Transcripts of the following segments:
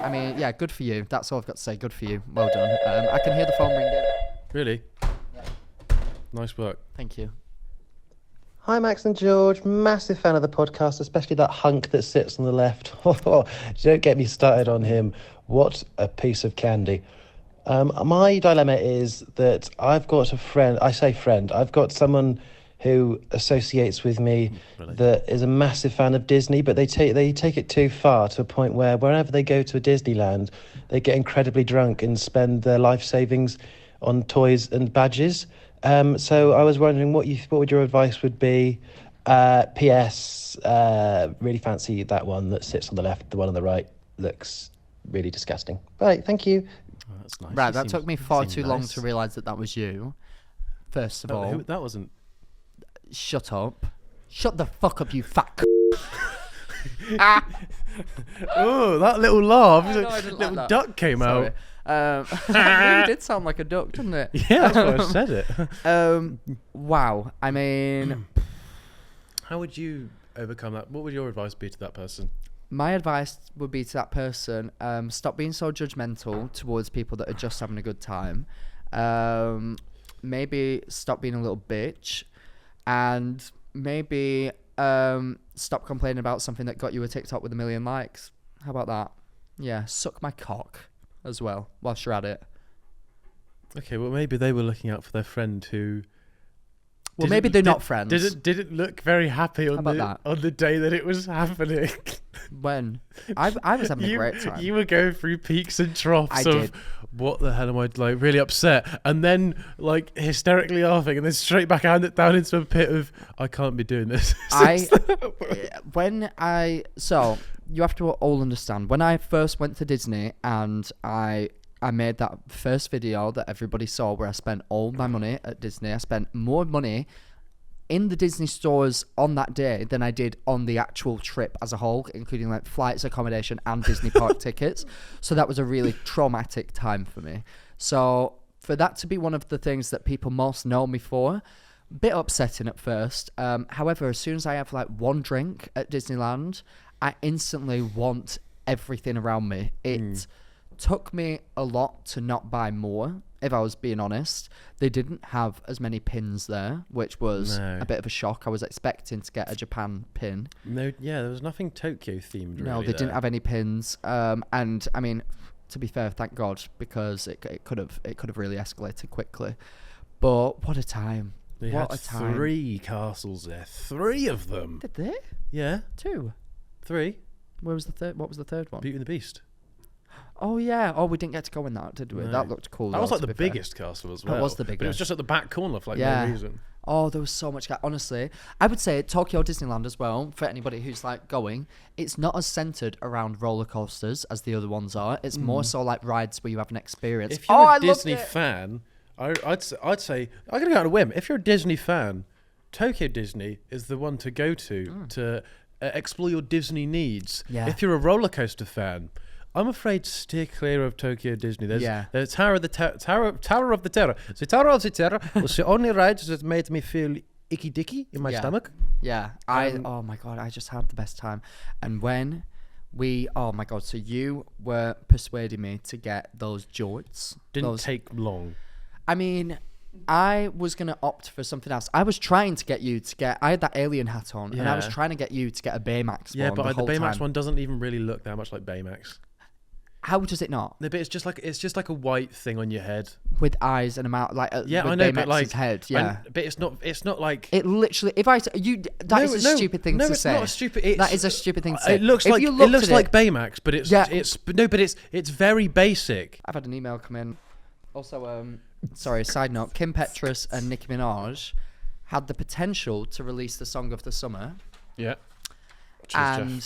I mean, yeah, good for you. That's all I've got to say. Good for you. Well done. I can hear the phone ringing. Really? Yeah. Nice work. Thank you. Hi, Max and George. Massive fan of the podcast, especially that hunk that sits on the left. Don't get me started on him. What a piece of candy. My dilemma is that I've got a friend. I say friend. I've got someone who associates with me that is a massive fan of Disney, but they take it too far to a point where whenever they go to a Disneyland, they get incredibly drunk and spend their life savings on toys and badges. So I was wondering what would your advice would be. P.S. Really fancy that one that sits on the left. The one on the right looks really disgusting. Right, thank you. Oh, that's nice. Right, that took me far too long to realise that was you. First of all, that wasn't. Shut up. Shut the fuck up, you fat. Oh, that little laugh! I know, I didn't little like that. duck came out. It really did sound like a duck, didn't it? Yeah, that's why I said it. Wow. I mean, How would you overcome that? What would your advice be to that person? my advice would be to that person: stop being so judgmental towards people that are just having a good time. Maybe stop being a little bitch, and maybe stop complaining about something that got you a TikTok with 1 million likes. How about that? Yeah, suck my cock as well whilst you're at it. Okay, well maybe they were looking out for their friend who. Well, maybe they're not friends. Didn't look very happy on the day that it was happening. When I was having a great time. You were going through peaks and troughs I of did. What the hell am I like really upset, and then like hysterically laughing, and then straight back down into a pit of I can't be doing this. So you have to all understand, when I first went to Disney and I made that first video that everybody saw where I spent all my money at Disney. I spent more money in the Disney stores on that day than I did on the actual trip as a whole, including like flights, accommodation, and Disney park tickets. So that was a really traumatic time for me. So for that to be one of the things that people most know me for, bit upsetting at first. However, as soon as I have like one drink at Disneyland, I instantly want everything around me. It took me a lot to not buy more, if I was being honest. They didn't have as many pins there, which was a bit of a shock. I was expecting to get a Japan pin. No, yeah, there was nothing Tokyo themed. No, they didn't have any pins. And I mean, to be fair, thank God, because it could have really escalated quickly. But what a time! They what had a time! 3 castles there, 3 of them. Did they? Yeah, 2. 3. Where was the third? What was the third one? Beauty and the Beast. Oh yeah. Oh, we didn't get to go in that, did we? No. That looked cool. That was though, like to the be fair. biggest castle as well. That was the But it was biggest. just at the back corner for like Yeah. no reason. Oh, there was so much. Honestly, I would say Tokyo Disneyland as well, for anybody who's like going, it's not as centered around roller coasters as the other ones are. It's more so like rides where you have an experience. If you're I a Disney fan, I'd say I'm gonna go on a whim. If you're a Disney fan, Tokyo Disney is the one to go to explore your Disney needs. Yeah. If you're a roller coaster fan, I'm afraid steer clear of Tokyo Disney. There's Tower of the Terror. The Tower of the Terror was the only ride that made me feel icky dicky in my stomach. Yeah. Oh my God, I just had the best time. And when oh my God, so you were persuading me to get those jorts. Didn't take long. I mean, I was going to opt for something else. I was trying to get you to get... I had that alien hat on, and I was trying to get you to get a Baymax one. Yeah, but the Baymax time. one doesn't even really look that much like Baymax. How does it not? No, but it's just like a white thing on your head With eyes and a mouth, like yeah, with I know, Baymax's but like head. Yeah, but it's not like it literally. If I that is a stupid thing to say. No, it's not stupid. That is a stupid thing to say. It looks like Baymax, but it's very basic. I've had an email come in. Also, sorry. Side note: Kim Petras and Nicki Minaj had the potential to release the song of the summer. Yeah. And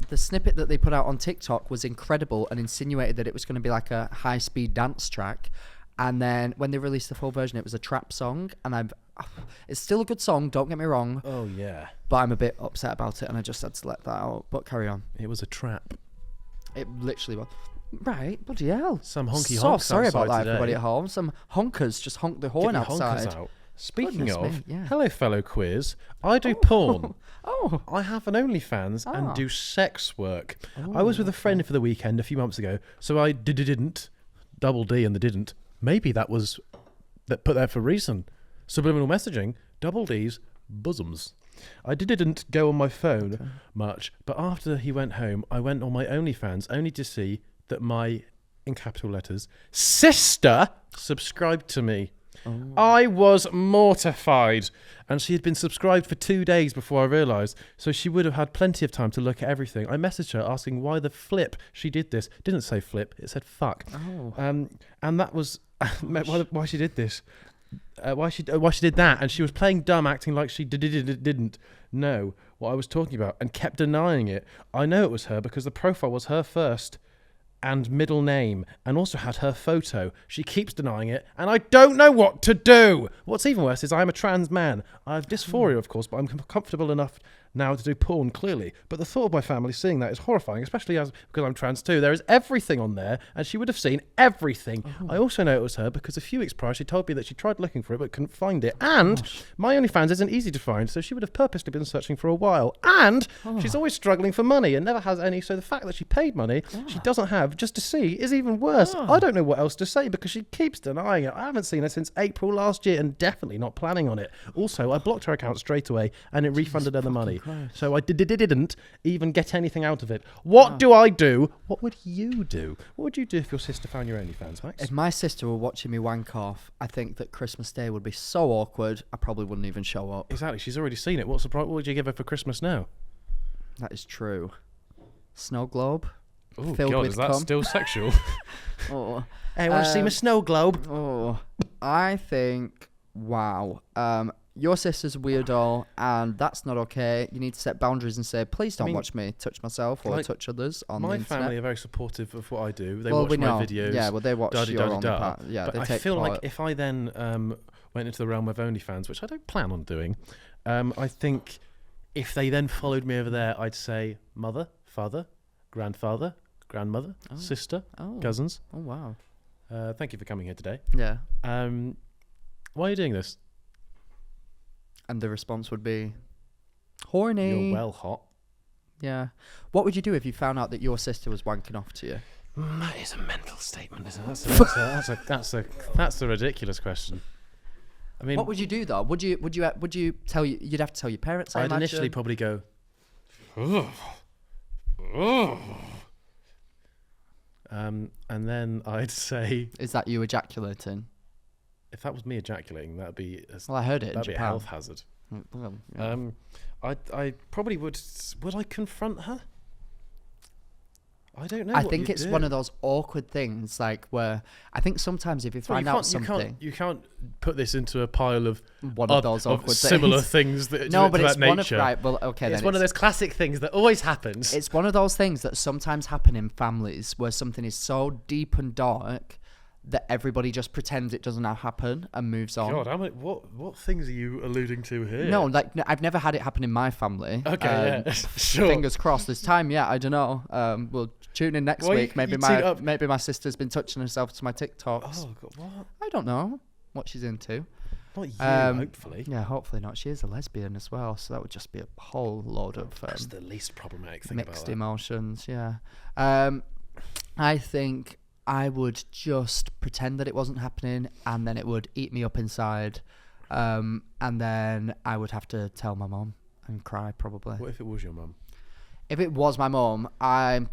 the snippet that they put out on TikTok was incredible and insinuated that it was going to be like a high-speed dance track. And then when they released the full version, it was a trap song. And it's still a good song, don't get me wrong. Oh, yeah. But I'm a bit upset about it, and I just had to let that out. But carry on. It was a trap. It literally was. Right, bloody hell. Some honky so honks sorry about that, today. everybody at home. Some honkers just honked the horn Get your outside. honkers out. Speaking Goodness of, me, yeah. hello fellow queers, I do porn. Oh. I have an OnlyFans and do sex work. I was with a friend for the weekend a few months ago, so I didn't, double D and the didn't. Maybe that was put there for a reason. Subliminal messaging, double D's, bosoms. I didn't go on my phone much, but after he went home, I went on my OnlyFans only to see that my, in capital letters, sister subscribed to me. Oh. I was mortified, and she had been subscribed for 2 days before I realised, so she would have had plenty of time to look at everything. I messaged her asking why the flip she did this. Didn't say flip, it said fuck. Oh. And that was why she did this. Why she did that, and she was playing dumb, acting like she didn't know what I was talking about, and kept denying it. I know it was her because the profile was her first and middle name, and also had her photo. She keeps denying it, and I don't know what to do. What's even worse is I am a trans man. I have dysphoria, of course, but I'm comfortable enough now to do porn, clearly. But the thought of my family seeing that is horrifying, especially because I'm trans too. There is everything on there, and she would have seen everything. I also know it was her because a few weeks prior she told me that she tried looking for it but couldn't find it. And my OnlyFans isn't easy to find, so she would have purposely been searching for a while. And she's always struggling for money and never has any, so the fact that she paid money she doesn't have just to see is even worse. I don't know what else to say because she keeps denying it. I haven't seen her since April last year and definitely not planning on it. Also, I blocked her account straight away and it refunded her the money. Christ. So I didn't even get anything out of it. What do I do? What would you do? What would you do if your sister found your OnlyFans, Max? If my sister were watching me wank off, I think that Christmas Day would be so awkward, I probably wouldn't even show up. Exactly. She's already seen it. What would you give her for Christmas now? That is true. Snow globe. Oh, filled God, with is that cum. Still sexual? Hey, want to see my snow globe? I think, wow. Your sister's a weirdo, and that's not okay. You need to set boundaries and say, please don't watch me touch myself or touch others on the internet. My family are very supportive of what I do. They watch my videos. Yeah, well, they watch your OnlyFans. Yeah, but I feel like if I then went into the realm of OnlyFans, which I don't plan on doing, I think if they then followed me over there, I'd say mother, father, grandfather, grandmother, sister, cousins. Oh, wow. Thank you for coming here today. Yeah. Why are you doing this? And the response would be, horny. You're well hot. Yeah. What would you do if you found out that your sister was wanking off to you? That is a mental statement, isn't it? That's a ridiculous question. I mean, what would you do though? Would you tell you'd have to tell your parents? I'd initially probably go, and then I'd say, is that you ejaculating? If that was me ejaculating, that'd be I heard it. That'd be Japan. a health hazard. Well, yeah. I probably would. Would I confront her? I don't know. I think it's one of those awkward things, like where I think sometimes if you find out something, you can't put this into a pile of one of those awkward similar things that no, but it's one nature. It's one of those classic things that always happens. It's one of those things that sometimes happen in families where something is so deep and dark that everybody just pretends it doesn't happen and moves on. God, what things are you alluding to here? No, I've never had it happen in my family. Okay, yeah, sure. Fingers crossed this time. Yeah, I don't know. We'll tune in next week. Maybe my sister's been touching herself to my TikToks. Oh God, what? I don't know what she's into. Not you, hopefully. Yeah, hopefully not. She is a lesbian as well, so that would just be a whole load of that's the least problematic thing mixed about that. Emotions. Yeah, I think I would just pretend that it wasn't happening, and then it would eat me up inside, and then I would have to tell my mum and cry probably. What if it was your mum? If it was my mum, I'm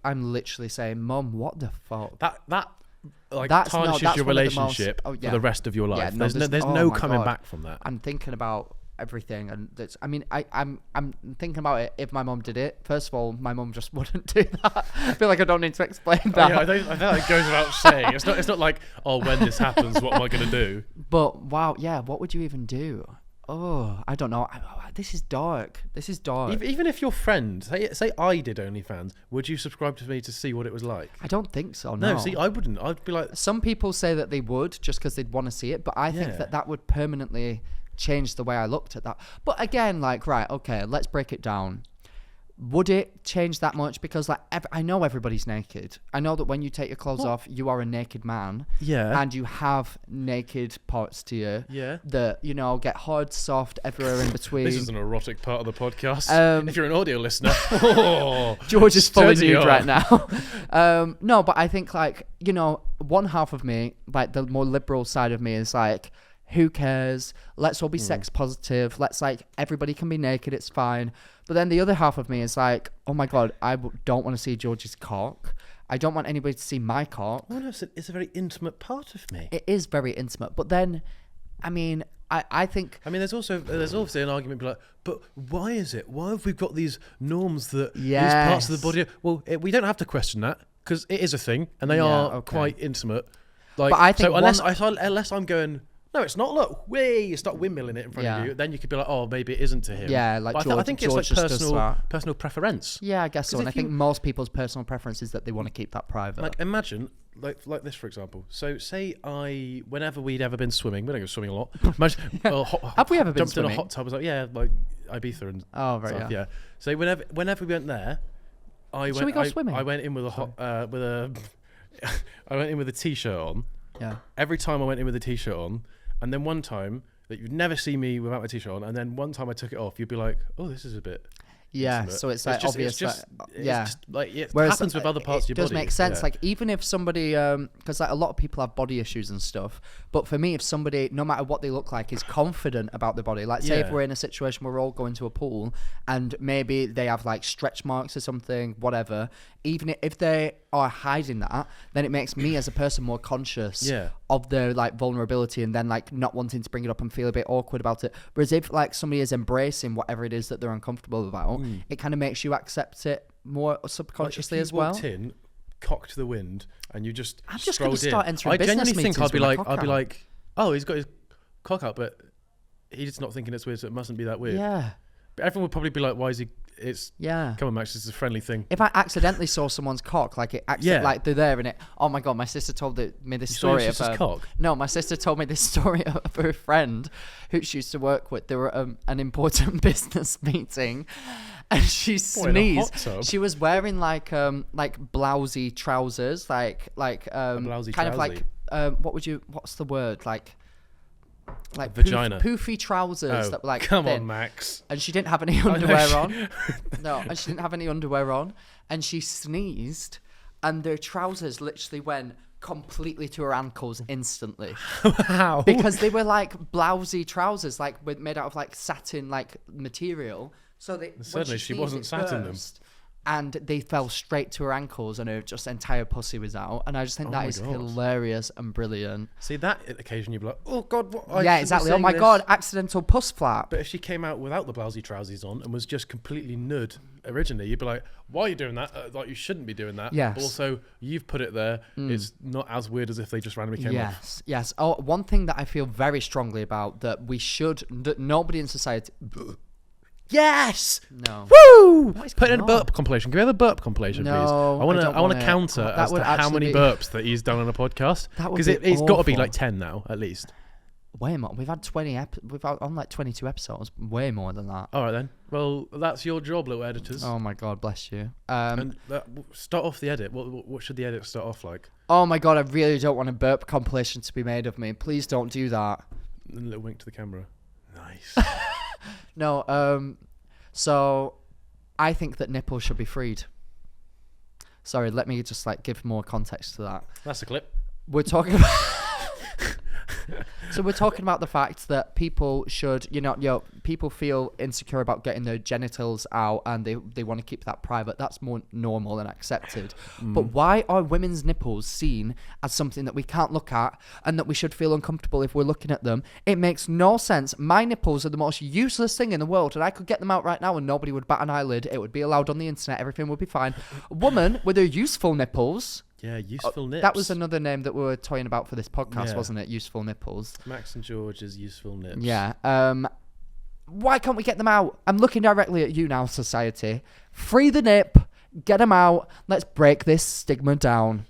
literally saying, "Mum, what the fuck?" That tarnishes your relationship for the rest of your life. Yeah, there's no coming back from that. I'm thinking about everything, and I'm thinking about it. If my mum did it, first of all, my mum just wouldn't do that. I feel like I don't need to explain that. I feel like it goes without saying. It's not like, oh, when this happens, what am I going to do? But wow, yeah, what would you even do? Oh, I don't know. This is dark. Even if your friend, say I did OnlyFans, would you subscribe to me to see what it was like? I don't think so. No, see, I wouldn't. I'd be like, some people say that they would just because they'd want to see it, but I think that would permanently change the way I looked at that. But again, like, right, okay, let's break it down. would it change that much? Because like I know everybody's naked. I know that when you take your clothes off, you are a naked man. Yeah. And you have naked parts to you. Yeah. That, you know, get hard, soft, everywhere in between. This is an erotic part of the podcast. If you're an audio listener. George is fully nude right now. No, but I think like, you know, one half of me, like the more liberal side of me is like, who cares? Let's all be sex positive. Let's like, everybody can be naked. It's fine. But then the other half of me is like, oh my God, don't want to see George's cock. I don't want anybody to see my cock. Oh no, it's a very intimate part of me. It is very intimate. But then, I mean, I think... I mean, there's obviously an argument, like, but why is it? Why have we got these norms that these parts of the body... Well, we don't have to question that, because it is a thing, and they are quite intimate. Like, but I think so unless I'm going... No, it's not. Look, you start windmilling it in front of you. Then you could be like, oh, maybe it isn't to him. Yeah, like I think George it's like personal preference. Yeah, I guess so. And I think most people's personal preference is that they want to keep that private. Like, imagine, like this, for example. So, say whenever we'd ever been swimming, we don't go swimming a lot. Imagine, have we ever been jumped swimming? in a hot tub? I was like, yeah, like Ibiza and stuff. Yeah. So whenever we went there, Should we go swimming? I went in with I went in with a t-shirt on. Yeah. Every time I went in with a t-shirt on. And then one time that you'd never see me without my t-shirt on, and then one time I took it off, you'd be like, "Oh, this is a bit." Yeah, intimate. so it's like obvious. It's just like it Whereas happens with other parts of your body. It does make sense. Like even if somebody, because like a lot of people have body issues and stuff, but for me, if somebody, no matter what they look like, is confident about their body, like say if we're in a situation where we're all going to a pool and maybe they have like stretch marks or something, whatever, even if they are hiding that, then it makes me as a person more conscious of their like vulnerability and then like not wanting to bring it up and feel a bit awkward about it. Whereas if like somebody is embracing whatever it is that they're uncomfortable about, it kind of makes you accept it more subconsciously as well. Walked in, cock to the wind, and you just I'm just going to start entering I business genuinely think meetings I'd be like, oh, he's got his cock out, but he's not thinking it's weird, so it mustn't be that weird. Yeah. But everyone would probably be like, why is he? Come on, Max, this is a friendly thing. If I accidentally saw someone's cock, like like they're there and it, oh my God, my sister told me this story of cock. No, my sister told me this story of her friend who she used to work with. They were an important business meeting, and she sneezed. She was wearing like blousy trousers, like blousy kind trousy. of like what's the word like vagina poofy trousers that were like come thin. On, Max. And she didn't have any underwear on. No, and she didn't have any underwear on, and she sneezed, and their trousers literally went completely to her ankles instantly. How? Because they were like blousy trousers, like made out of like satin like material. So certainly she wasn't sat in them. And they fell straight to her ankles, and her just entire pussy was out. And I just think that is hilarious and brilliant. See, that occasion you'd be like, oh God, what? Yeah, exactly. Oh my God, accidental puss flap. But if she came out without the blousy trousers on and was just completely nude originally, you'd be like, why are you doing that? Like, you shouldn't be doing that. Yes. But also, you've put it there. It's not as weird as if they just randomly came off. Yes. Oh, one thing that I feel very strongly about that nobody in society... Yes. No. Woo! Put in a burp compilation. Can we have a burp compilation, please? No, I want to counter as to how many burps that he's done on a podcast. Because it's got to be like 10 now, at least. Way more. We've had 20. We've had on like 22 episodes. Way more than that. All right then. Well, that's your job, little editors. Oh my God, bless you. And start off the edit. What should the edit start off like? Oh my God, I really don't want a burp compilation to be made of me. Please don't do that. And a little wink to the camera. Nice. No, so I think that nipples should be freed. Sorry, let me just like give more context to that. That's a clip. We're talking about So we're talking about the fact that people should, people feel insecure about getting their genitals out and they want to keep that private. That's more normal and accepted. But why are women's nipples seen as something that we can't look at and that we should feel uncomfortable if we're looking at them? It makes no sense. My nipples are the most useless thing in the world, and I could get them out right now and nobody would bat an eyelid. It would be allowed on the internet. Everything would be fine. A woman with her useful nipples... Yeah, useful nips. That was another name that we were toying about for this podcast, wasn't it? Useful nipples. Max and George's useful nips. Yeah. Why can't we get them out? I'm looking directly at you now, society. Free the nip. Get them out. Let's break this stigma down.